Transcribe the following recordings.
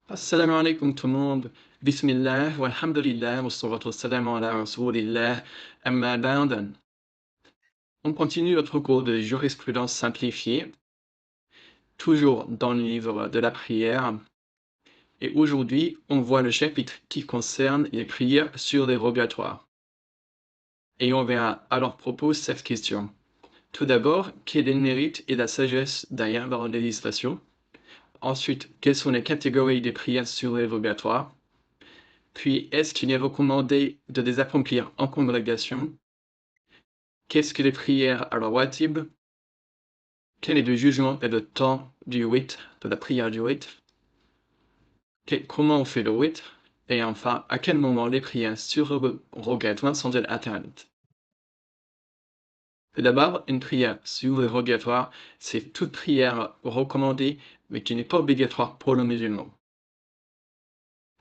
Assalamu alaikum tout le monde. Bismillah, walhamdulillah, wassalatu wassalamu ala rasoulillah, amma ba'd. On continue notre cours de jurisprudence simplifiée, toujours dans le livre de la prière. Et aujourd'hui, on voit le chapitre qui concerne les prières surérogatoires. Et on verra à leur propos cette question. Tout d'abord, quel est le mérite et la sagesse derrière leur législation? Ensuite, quelles sont les catégories des prières surérogatoires? Puis, est-ce qu'il est recommandé de les accomplir en congrégation? Qu'est-ce que les prières al-rawatib? Quel est le jugement et le temps du witr, de la prière du witr? Comment on fait le witr? Et enfin, à quel moment les prières surérogatoires sont-elles interdites? Tout d'abord, une prière surérogatoire, c'est toute prière recommandée, mais qui n'est pas obligatoire pour le musulman.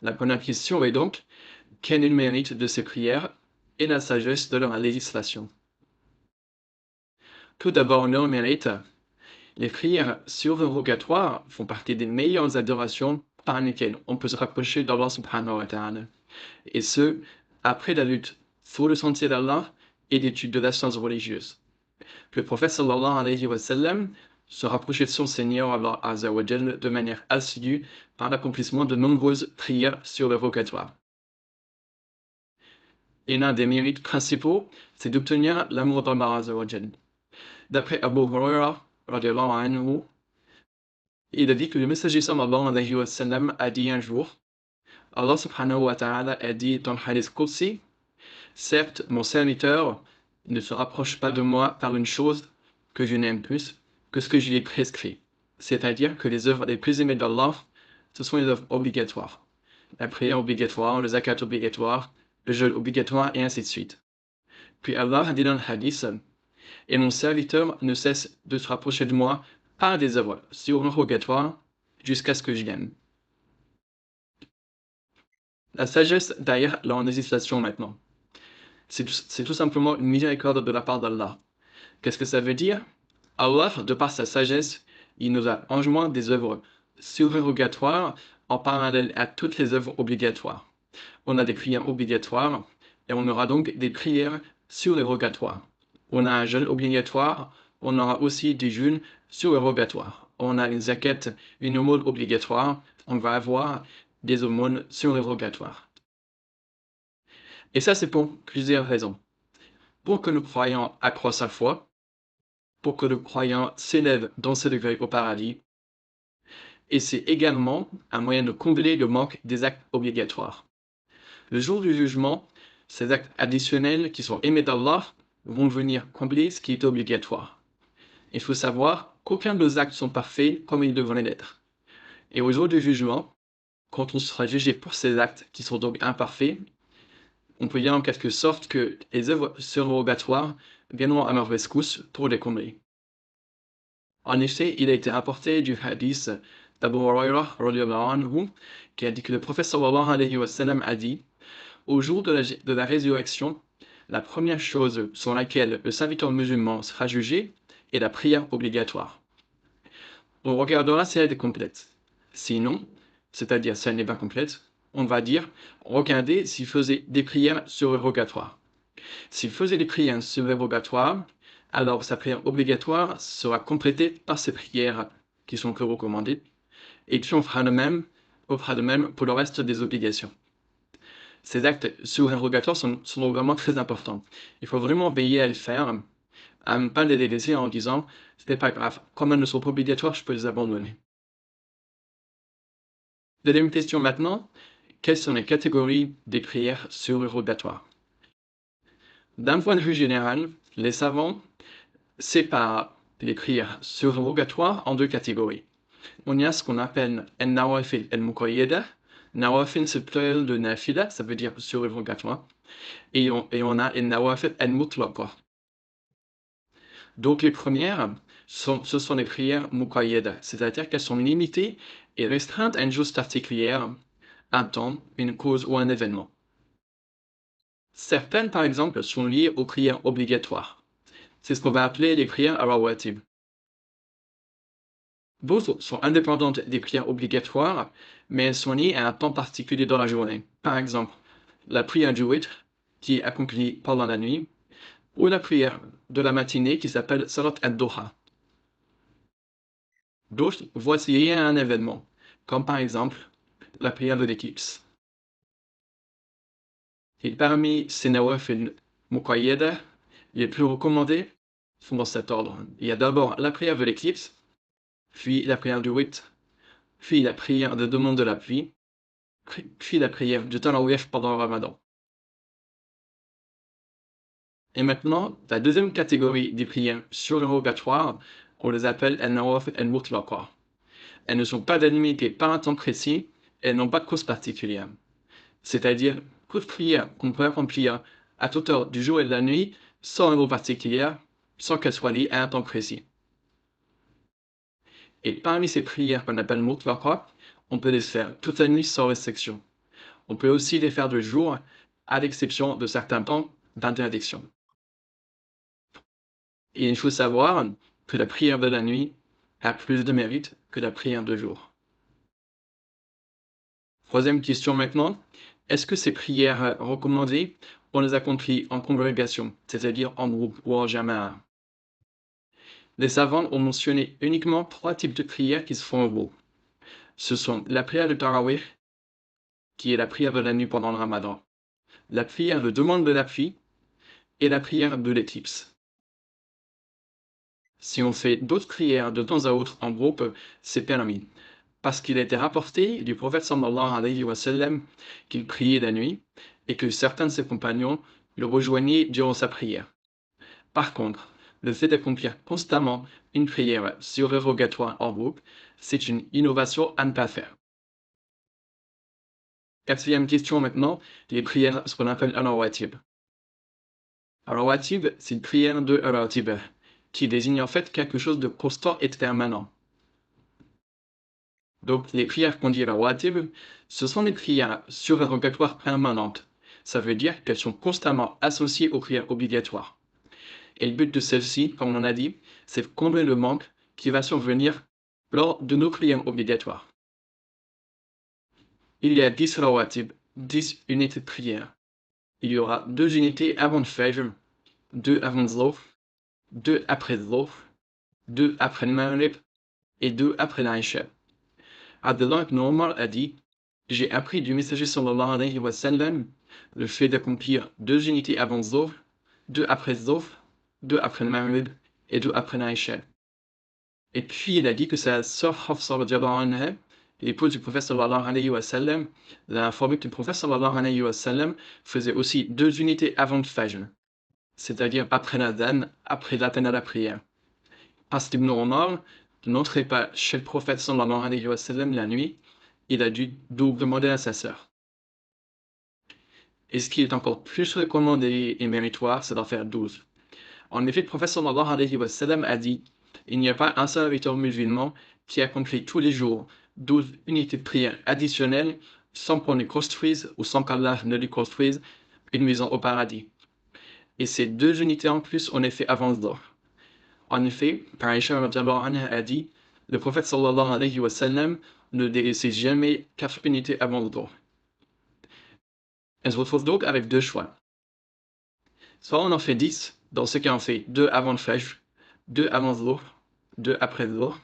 La première question est donc, quel est le mérite de ces prières et la sagesse de leur législation? Tout d'abord, leur mérite. Les prières surérogatoires font partie des meilleures adorations par lesquelles on peut se rapprocher d'Allah subhanahu wa ta'ala. Et ce, après la lutte sur le sentier d'Allah et l'étude de la science religieuse. Le prophète sallallahu alayhi wa sallam se rapprochait de son Seigneur Allah azza wa jal de manière assidue par l'accomplissement de nombreuses prières surérogatoires. Et l'un des mérites principaux, c'est d'obtenir l'amour d'Allah azza wa jal. D'après Abu Huraira, radiallahu anhu, il a dit que le messager sallallahu alayhi wa sallam a dit un jour, Allah subhanahu wa ta'ala a dit dans le hadith Qudsi, certes, mon serviteur ne se rapproche pas de moi par une chose que je n'aime plus que ce que je lui ai prescrit. C'est-à-dire que les œuvres les plus aimées d'Allah, ce sont les œuvres obligatoires. La prière obligatoire, le zakat obligatoire, le jeûne obligatoire, et ainsi de suite. Puis Allah a dit dans le hadith, et mon serviteur ne cesse de se rapprocher de moi par des œuvres surérogatoires jusqu'à ce que je vienne. La sagesse derrière la législation maintenant. C'est tout simplement une miséricorde de la part d'Allah. Qu'est-ce que ça veut dire? Allah, de par sa sagesse, il nous a enjoint des œuvres surérogatoires en parallèle à toutes les œuvres obligatoires. On a des prières obligatoires et on aura donc des prières surérogatoires. On a un jeûne obligatoire, on aura aussi des jeûnes surérogatoires. On a une zakat, une aumône obligatoire, on va avoir des aumônes surérogatoires. Et ça, c'est pour plusieurs raisons. Pour que le croyant accroisse sa foi, pour que le croyant s'élève dans ses degrés au paradis, et c'est également un moyen de combler le manque des actes obligatoires. Le jour du jugement, ces actes additionnels qui sont aimés d'Allah vont venir combler ce qui est obligatoire. Il faut savoir qu'aucun de nos actes sont parfaits comme ils devraient l'être. Et au jour du jugement, quand on sera jugé pour ces actes qui sont donc imparfaits, on peut dire en quelque sorte que les œuvres surérogatoires viendront à leur rescousse pour les combler. En effet, il a été apporté du hadith d'Abu Huraira qui a dit que le prophète sallallahu alayhi wa sallam a dit, au jour de la résurrection, la première chose sur laquelle le serviteur musulman sera jugé est la prière obligatoire. On regardera si elle est complète. Sinon, c'est-à-dire si elle n'est pas complète, on va dire, regardez s'il faisait des prières surérogatoires. S'il faisait des prières surérogatoires, alors sa prière obligatoire sera complétée par ses prières qui sont que recommandées, et puis on fera de même pour le reste des obligations. Ces actes surérogatoires sont vraiment très importants. Il faut vraiment veiller à les faire, à ne pas les délaisser en disant « c'est pas grave, comme elles ne sont pas obligatoires, je peux les abandonner ». Deuxième question maintenant, quelles sont les catégories des prières surérogatoires? D'un point de vue général, les savants séparent les prières surérogatoires en deux catégories. On y a ce qu'on appelle al-nawafil al-muqayyada. Nawafil, c'est le pluriel de nafila, ça veut dire surérogatoire. Et on a al-nawafil al-mutlaqa. Donc les premières, ce sont les prières muqayyada, c'est-à-dire qu'elles sont limitées et restreintes à une chose particulière, un temps, une cause ou un événement. Certaines, par exemple, sont liées aux prières obligatoires. C'est ce qu'on va appeler les prières al-rawatib. D'autres sont indépendantes des prières obligatoires, mais elles sont liées à un temps particulier dans la journée. Par exemple, la prière du witr, qui est accomplie pendant la nuit, ou la prière de la matinée qui s'appelle Salat ad-Duha. D'autres vont être liées à un événement, comme par exemple la prière de l'éclipse. Et parmi ces nawafil muqayyada, les plus recommandés sont dans cet ordre. Il y a d'abord la prière de l'éclipse, puis la prière du witr, puis la prière de demande de la pluie, puis la prière du tarawih pendant le ramadan. Et maintenant, la deuxième catégorie des prières surérogatoires, on les appelle al-nawafil al-mutlaqa. Elles ne sont pas délimitées par un temps précis, elles n'ont pas de cause particulière. C'est-à-dire toute prière qu'on peut accomplir à toute heure du jour et de la nuit, sans raison particulière, sans qu'elle soit liée à un temps précis. Et parmi ces prières qu'on appelle mutlaqa, on peut les faire toute la nuit sans restriction. On peut aussi les faire de jour, à l'exception de certains temps d'interdiction. Et il faut savoir que la prière de la nuit a plus de mérite que la prière de jour. Troisième question maintenant, est-ce que ces prières recommandées, on les accomplit en congrégation, c'est-à-dire en groupe ou en jama'a? Les savants ont mentionné uniquement 3 types de prières qui se font en groupe. Ce sont la prière de Tarawih, qui est la prière de la nuit pendant le Ramadan, la prière de demande de la pluie et la prière de l'éclipse. Si on fait d'autres prières de temps à autre en groupe, c'est permis. Parce qu'il a été rapporté du prophète sallallahu alayhi wa sallam qu'il priait la nuit et que certains de ses compagnons le rejoignaient durant sa prière. Par contre, le fait d'accomplir constamment une prière surérogatoire en groupe, c'est une innovation à ne pas faire. Quatrième question maintenant, les prières, ce qu'on appelle al-rawatib. Al-rawatib, c'est une prière de al-rawatib, qui désigne en fait quelque chose de constant et de permanent. Donc, les prières qu'on dit rawatib, ce sont des prières surérogatoires permanentes. Ça veut dire qu'elles sont constamment associées aux prières obligatoires. Et le but de celle-ci, comme on a dit, c'est de combler le manque qui va survenir lors de nos prières obligatoires. Il y a 10 rawatib, 10 unités de prière. Il y aura 2 unités avant le fajr, 2 avant le dhuhr, 2 après le dhuhr, 2 après le maghrib et 2 après l'isha. Abdullah ibn Omar a dit: j'ai appris du messager sallallahu alayhi wa sallam le fait d'accomplir 2 unités avant le dhuhr, 2 après le dhuhr, 2 après le maghrib et 2 après l'isha. Et puis il a dit que sa sœur Hafsa radiyallahu anha, l'épouse du prophète sallallahu alayhi wa sallam, l'a informé que le prophète sallallahu alayhi wa sallam faisait aussi 2 unités avant le fajr, c'est-à-dire après l'adhan, après l'atteinte à la prière. Parce qu'Ibn Omar n'entrait pas chez le prophète sallallahu alayhi wa sallam la nuit, il a dû demander à sa sœur. Et ce qui est encore plus recommandé et méritoire, c'est d'en faire 12. En effet, le prophète sallallahu alayhi wa sallam a dit: il n'y a pas un seul serviteur musulman qui accomplit tous les jours 12 unités de prière additionnelles sans qu'on les construise ou sans qu'Allah ne lui construise une maison au paradis. Et ces 2 unités en plus, on les fait avant le dhuhr. En effet, Aïcha a dit: le prophète sallallahu alayhi wa sallam ne délaissait jamais 4 unités avant le dhuhr. Elle se retrouve donc avec 2 choix. Soit on en fait 10, dans ce cas on fait 2 avant le fajr, 2 avant le dhuhr, 2 après le dhuhr,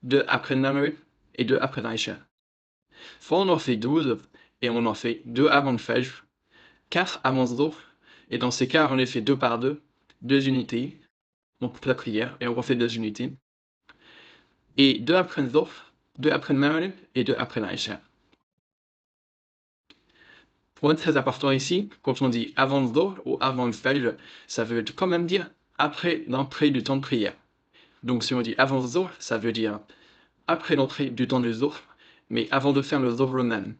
2 après le maghrib et 2 après l'isha. Soit on en fait 12 et on en fait 2 avant le fajr, 4 avant le dhuhr, et dans ces cas on les fait 2 par 2, 2 unités, on coupe la prière et on refait 2 unités, et 2 après le dhuhr, 2 après le maghrib et 2 après l'isha. Point très important ici, quand on dit avant le dhuhr ou avant le fajr, ça veut quand même dire après l'entrée du temps de prière. Donc si on dit avant le dhuhr, ça veut dire après l'entrée du temps du dhuhr, mais avant de faire le dhuhr même.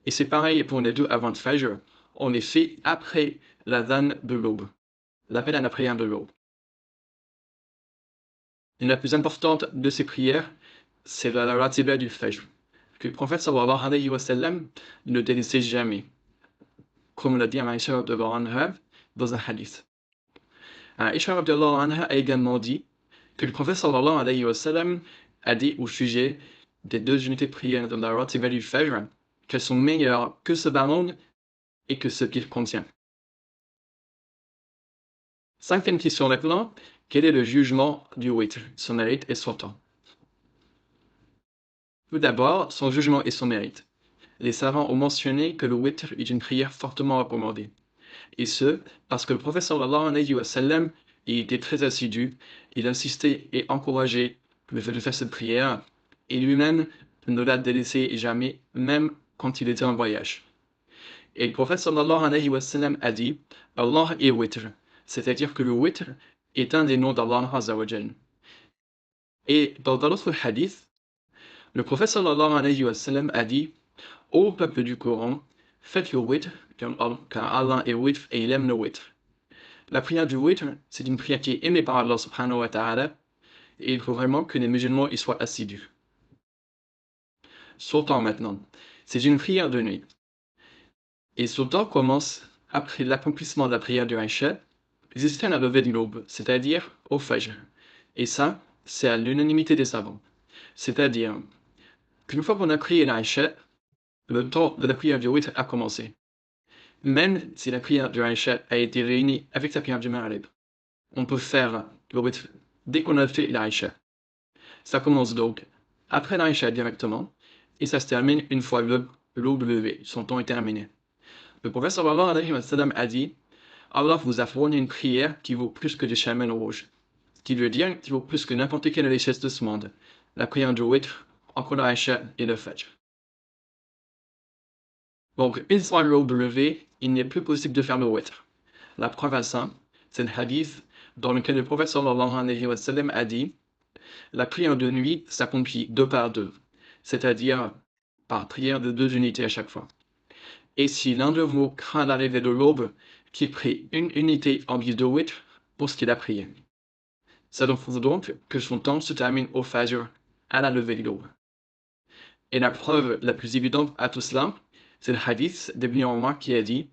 Et c'est pareil pour les 2 avant le fajr, on les fait après l'adhan de l'aube, l'appel à la prière de l'aube. Et la plus importante de ces prières, c'est la ratiba du fajr, que le prophète sallallahu alayhi wa sallam ne délaissait jamais, comme l'a dit Aïcha radhiyallahu anha dans un hadith. Aïcha radhiyallahu anha a également dit que le prophète sallallahu alayhi wa sallam a dit au sujet des 2 unités de prière de la Ratiba du Fajr qu'elles sont meilleures que ce ballon et que ce qu'il contient. 5e question maintenant, quel est le jugement du witr, son mérite et son temps? Tout d'abord, son jugement et son mérite. Les savants ont mentionné que le witr est une prière fortement recommandée. Et ce, parce que le prophète sallallahu alayhi wa sallam, il était très assidu, il insistait et encourageait le fait de faire cette prière, et lui-même ne l'a délaissé jamais, même quand il était en voyage. Et le prophète sallallahu alayhi wa sallam a dit, Allah est witr, c'est-à-dire que le witr est un des noms d'Allah azza wa jal. Et dans l'autre hadith, le prophète sallallahu alayhi wa sallam a dit, ô peuple du Coran, faites le witr, car Allah est witr et il aime le witr. La prière du witr, c'est une prière qui est aimée par Allah subhanahu wa ta'ala, et il faut vraiment que les musulmans y soient assidus. Sultan maintenant, c'est une prière de nuit. Et Sultan commence après l'accomplissement de la prière du Aïcha, jusqu'à la levée de l'aube, c'est-à-dire au Fajr. Et ça, c'est à l'unanimité des savants. C'est-à-dire qu'une fois qu'on a prié l'Aïcha, le temps de la prière du witr a commencé. Même si la prière du Aïcha a été réunie avec la prière du Maghrib, on peut faire le witr dès qu'on a fait l'Aïcha. Ça commence donc après l'Aïcha directement, et ça se termine une fois l'aube levée, son temps est terminé. Le prophète sallallahu alayhi wa sallam a dit, Allah vous a fourni une prière qui vaut plus que des chamelles rouges, ce qui veut dire qu'il vaut plus que n'importe quelle richesse de ce monde, la prière du witr, entre l'Aïcha et le Fajr. Donc, une fois l'aube levée, il n'est plus possible de faire le witr. La preuve à ça, c'est le hadith dans lequel le prophète sallallahu alayhi wa sallam a dit, la prière de nuit s'accomplit 2 par 2, c'est-à-dire par prière de 2 unités à chaque fois. Et si l'un de vous craint l'arrivée de l'aube, qu'il prie une unité en guise de witr pour ce qu'il a prié. Ça prouve donc que son temps se termine au Fajr, à la levée de l'aube. Et la preuve la plus évidente à tout cela, c'est le hadith d'Ibn Omar qui a dit,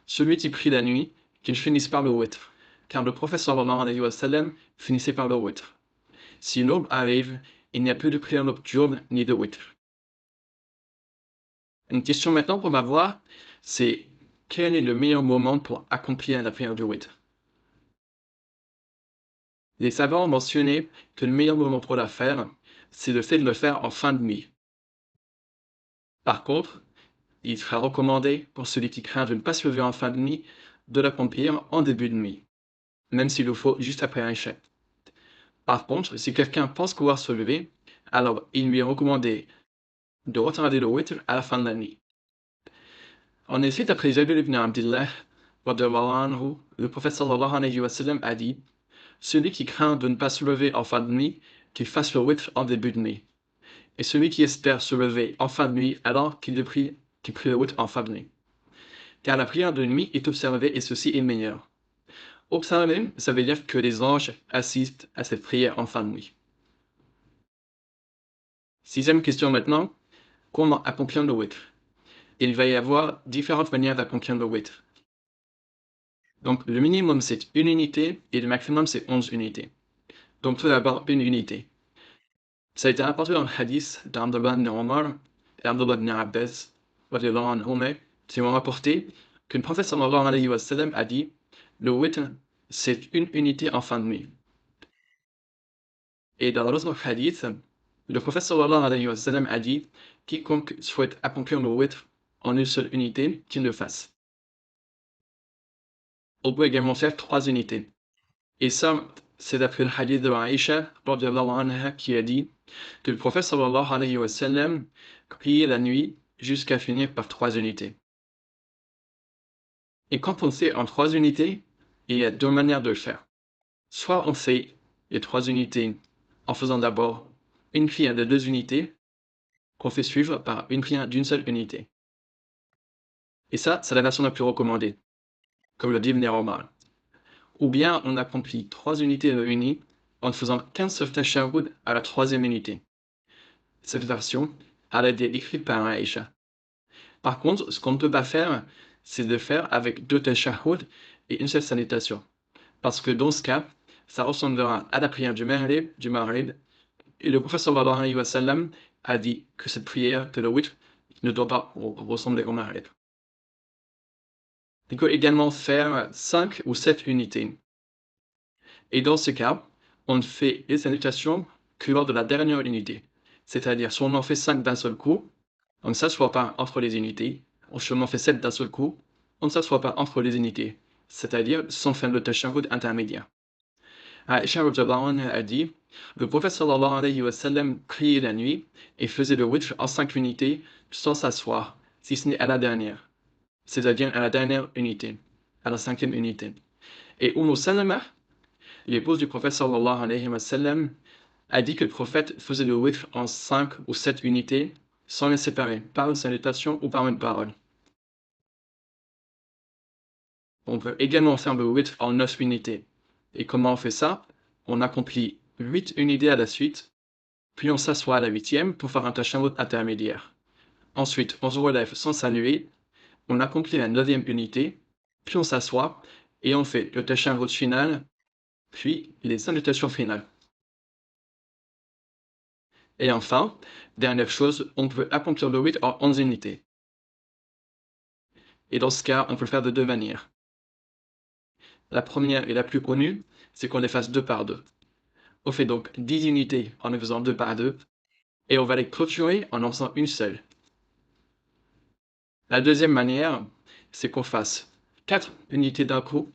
celui qui prie la nuit, qu'il finisse par le witr, car le prophète sallallahu alayhi wa sallam finissait par le witr. Si l'aube arrive, il n'y a plus de prière nocturne ni de witr. Une question maintenant qu'on va voir, c'est quel est le meilleur moment pour accomplir la prière du witr? Les savants ont mentionné que le meilleur moment pour la faire, c'est le fait de le faire en fin de nuit. Par contre, il sera recommandé pour celui qui craint de ne pas se lever en fin de nuit, de l'accomplir en début de nuit, même s'il le faut juste après un échec. Par contre, si quelqu'un pense pouvoir se lever, alors il lui est recommandé de retarder le witr à la fin de la nuit. En effet, d'après Jabir ibn Abdillah, le prophète sallallahu alayhi wa sallam a dit, celui qui craint de ne pas se lever en fin de nuit, qu'il fasse le witr en début de nuit. Et celui qui espère se lever en fin de nuit, alors qu'il prie le witr en fin de nuit. Car la prière de nuit est observée et ceci est meilleur. Observer, ça veut dire que les anges assistent à cette prière en fin de nuit. 6e question maintenant, comment accomplir le witr? Il va y avoir différentes manières d'accomplir le witr. Donc le minimum c'est 1 unité et le maximum c'est 11 unités. Donc tout d'abord 1 unité. Ça a été rapporté dans le hadith d'Abdullah ibn Omar et Abdullah ibn Abbas, qui ont rapporté que le prophète sallallahu alayhi wa sallam a dit, le witr c'est 1 unité en fin de nuit. Et dans l'autre hadith, le prophète sallallahu alayhi wa sallam a dit, quiconque souhaite accomplir le witr en une seule unité, qu'il le fasse. On peut également faire 3 unités. Et ça, c'est d'après le hadith de Aïcha, qui a dit que le prophète sallallahu alayhi wa sallam priait la nuit jusqu'à finir par 3 unités. Et quand on fait en 3 unités, il y a 2 manières de le faire. Soit on fait les 3 unités en faisant d'abord une prière de 2 unités, qu'on fait suivre par une prière d'une seule unité. Et ça, c'est la version la plus recommandée, comme le dit Ibn Omar. Ou bien on accomplit 3 unités réunies en ne faisant qu'un seul tashahhud à la 3e unité. Cette version, elle a été écrite par Aïcha. Par contre, ce qu'on ne peut pas faire, c'est de faire avec 2 tashahhud et une seule salutation. Parce que dans ce cas, ça ressemblera à la prière du Maghrib, Et le prophète sallallahu alayhi wa sallam a dit que cette prière de le witr ne doit pas ressembler au maghrib. Il peut également faire 5 ou 7 unités. Et dans ce cas, on ne fait les salutations que lors de la dernière unité. C'est-à-dire, si on en fait 5 d'un seul coup, on ne s'assoit pas entre les unités. Si on en fait 7 d'un seul coup, on ne s'assoit pas entre les unités. C'est-à-dire, sans faire le tashahhud intermédiaire. Aïcha a dit, le prophète sallallahu alayhi wa sallam priait la nuit et faisait le witr en 5 unités sans s'asseoir, si ce n'est à la dernière. C'est-à-dire à la dernière unité, à la 5e unité. Et Salama, l'épouse du prophète sallallahu alayhi wa sallam, a dit que le prophète faisait le witr en 5 ou 7 unités sans les séparer, par une salutation ou par une parole. On peut également faire le witr en 9 unités. Et comment on fait ça? On accomplit 8 unités à la suite, puis on s'assoit à la 8e pour faire un tashahhud intermédiaire. Ensuite, on se relève sans saluer, on accomplit la 9e unité, puis on s'assoit et on fait le tashahhud final, puis les salutations finales. Et enfin, dernière chose, on peut accomplir le witr en 11 unités. Et dans ce cas, on peut le faire de deux manières. La première et la plus connue, c'est qu'on les fasse 2 par 2. On fait donc 10 unités en les faisant 2 par 2, et on va les clôturer en en faisant une seule. La deuxième manière, c'est qu'on fasse 4 unités d'un coup,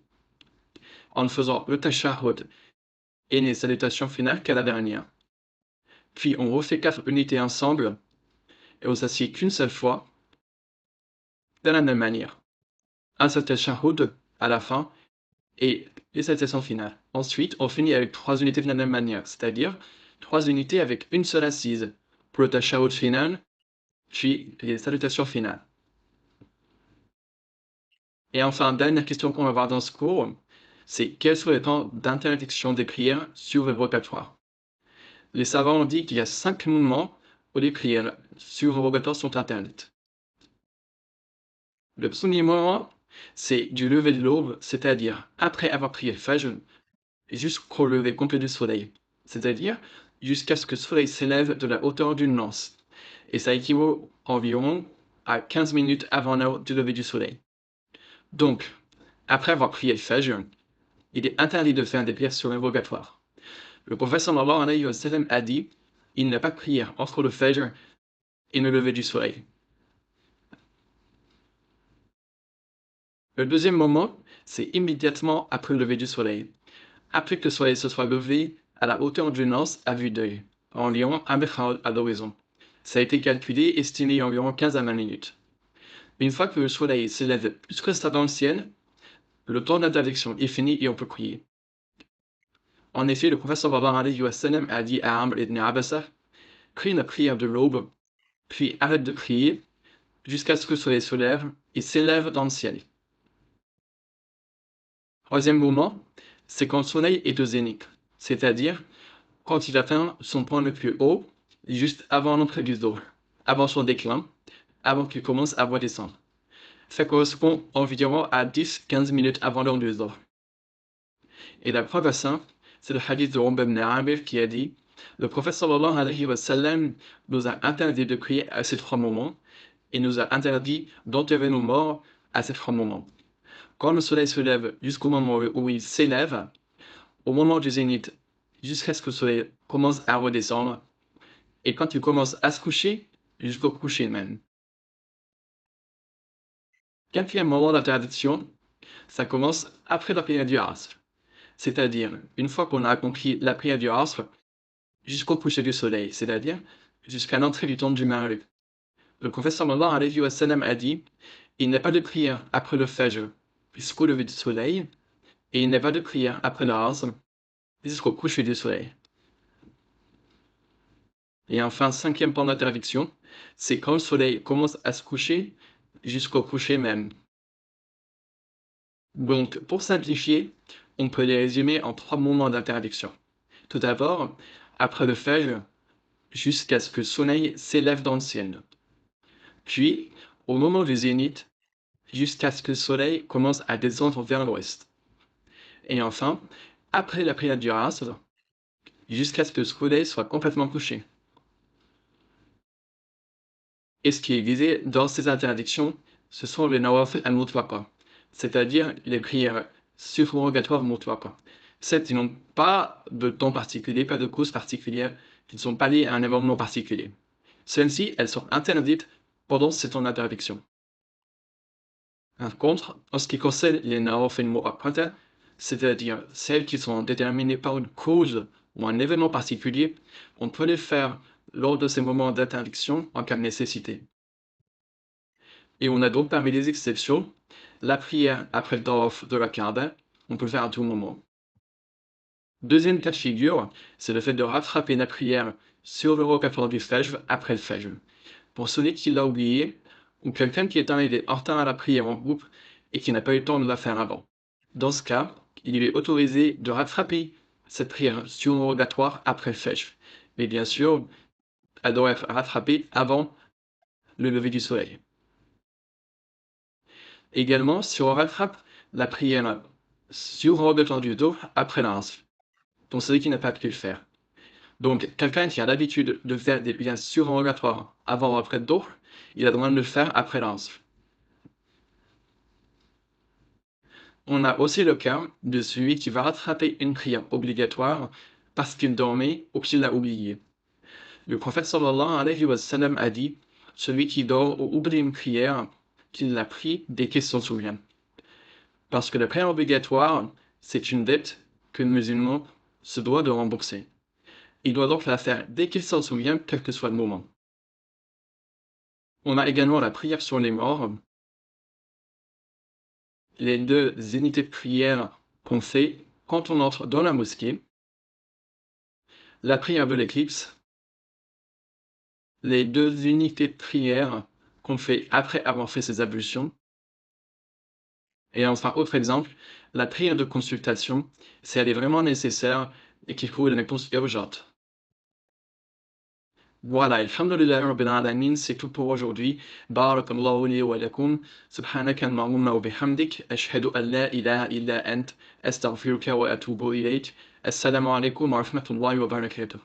en ne faisant le tashahhud et les salutations finales qu'à la dernière. Puis on refait 4 unités ensemble, et on s'assied qu'une seule fois, de la même manière. Un seul tashahhud à la fin, et les salutations finales. Ensuite, on finit avec 3 unités de la même manière, c'est-à-dire 3 unités avec une seule assise pour le tashahhud final, puis les salutations finales. Et enfin, dernière question qu'on va voir dans ce cours, c'est quels sont les temps d'interdiction des prières sur le rogatoire? Les savants ont dit qu'il y a 5 moments où les prières sur le rogatoire sont interdites. Le premier moment, c'est du lever de l'aube, c'est-à-dire après avoir prié le Fajr, jusqu'au lever complet du soleil, c'est-à-dire jusqu'à ce que le soleil s'élève de la hauteur d'une lance. Et ça équivaut environ à 15 minutes avant l'heure du lever du soleil. Donc, après avoir prié le Fajr, il est interdit de faire des prières sur le rogatoire. Le prophète sallallahu alayhi wa sallam a dit, il n'y a pas de prière entre le Fajr et le lever du soleil. Le deuxième moment, c'est immédiatement après le lever du soleil. Après que le soleil se soit levé à la hauteur d'une lance à vue d'œil, environ 1 mètre à l'horizon. Ça a été calculé, estimé environ 15 à 20 minutes. Une fois que le soleil s'élève plus que ça dans le ciel, le temps d'interdiction est fini et on peut prier. En effet, le prophète sallallahu alayhi wa sallam a dit à Amr ibn Abasa, prie la prière de l'aube, puis arrête de prier jusqu'à ce que le soleil se lève et s'élève dans le ciel. Troisième moment, c'est quand le soleil est au zénith, c'est-à-dire quand il atteint son point le plus haut, juste avant l'entrée du jour, avant son déclin, avant qu'il commence à redescendre. Ça correspond environ à 10-15 minutes avant l'heure du jour. Et la preuve à ça, c'est le hadith de Uqba ibn Amir qui a dit, le prophète sallallahu alayhi wa sallam nous a interdit de prier à ces 3 moments et nous a interdit d'enterrer nos morts à ces 3 moments. Quand le soleil se lève jusqu'au moment où il s'élève, au moment du zénith, jusqu'à ce que le soleil commence à redescendre, et quand il commence à se coucher, jusqu'au coucher même. Quatrième moment d'interdiction, ça commence après la prière du Asr. C'est-à-dire, une fois qu'on a accompli la prière du Asr, jusqu'au coucher du soleil, c'est-à-dire jusqu'à l'entrée du temps du Maghrib. Le prophète sallallahu alayhi wa sallam a dit, il n'y a pas de prière après le Fajr jusqu'au lever du soleil, et il n'y a pas de prière après le Asr jusqu'au coucher du soleil. Et enfin, 5e point d'interdiction, c'est quand le soleil commence à se coucher jusqu'au coucher même. Donc, pour simplifier, on peut les résumer en 3 moments d'interdiction. Tout d'abord, après le Fajr, jusqu'à ce que le soleil s'élève dans le ciel. Puis, au moment du zénith, jusqu'à ce que le soleil commence à descendre vers l'ouest. Et enfin, après la prière du Asr, jusqu'à ce que le soleil soit complètement couché. Et ce qui est visé dans ces interdictions, ce sont les nawafil al-mutlaqa, c'est-à-dire les prières surrogatoires mutlaqa. Celles qui n'ont pas de temps particulier, pas de cause particulière, qui ne sont pas liées à un événement particulier. Celles-ci, elles sont interdites pendant ces temps d'interdiction. Par contre, en ce qui concerne les nawafil mu'aqqata, c'est-à-dire celles qui sont déterminées par une cause ou un événement particulier, on peut les faire lors de ces moments d'interdiction en cas de nécessité. Et on a donc parmi les exceptions, la prière après le tawaf de la Kaaba, on peut le faire à tout moment. Deuxième cas de figure, c'est le fait de rattraper la prière sur le rocatoire du Fajr après le Fajr. Pour celui qui l'a oublié, ou quelqu'un qui est arrivé en retard à la prière en groupe et qui n'a pas eu le temps de la faire avant. Dans ce cas, il est autorisé de rattraper cette prière surrogatoire après le Fajr. Mais bien sûr, elle doit être rattrapée avant le lever du soleil. Également, si on rattrape la prière surrogatoire du dos après l'Asr, donc celui qui n'a pas pu le faire. Donc, quelqu'un qui a l'habitude de faire des prières surrogatoires avant ou après le dos, il a le droit de le faire après l'Asr. On a aussi le cas de celui qui va rattraper une prière obligatoire parce qu'il dormait ou qu'il l'a oublié. Le prophète sallallahu alayhi wa sallam a dit « Celui qui dort ou oublie une prière, qu'il l'a pris dès qu'il s'en souvient. » Parce que la prière obligatoire, c'est une dette que le musulman se doit de rembourser. Il doit donc la faire dès qu'il s'en souvient, quel que soit le moment. On a également la prière sur les morts. Les deux unités de prière qu'on fait quand on entre dans la mosquée. La prière de l'éclipse. Les deux unités de prière qu'on fait après avoir fait ses ablutions. Et enfin, autre exemple, la prière de consultation, si elle est vraiment nécessaire et qu'il faut une réponse urgente. Voilà, alhamdulillah rabbil alamin, c'est tout pour aujourd'hui. Barakallahu li wa lakum. Subhanaka Allahumma wa bihamdik. Ashhadu an la ilaha illa ant. Astaghfiruka wa atubu ilayk. Assalamu alaikum wa rahmatullahi wa barakatuh.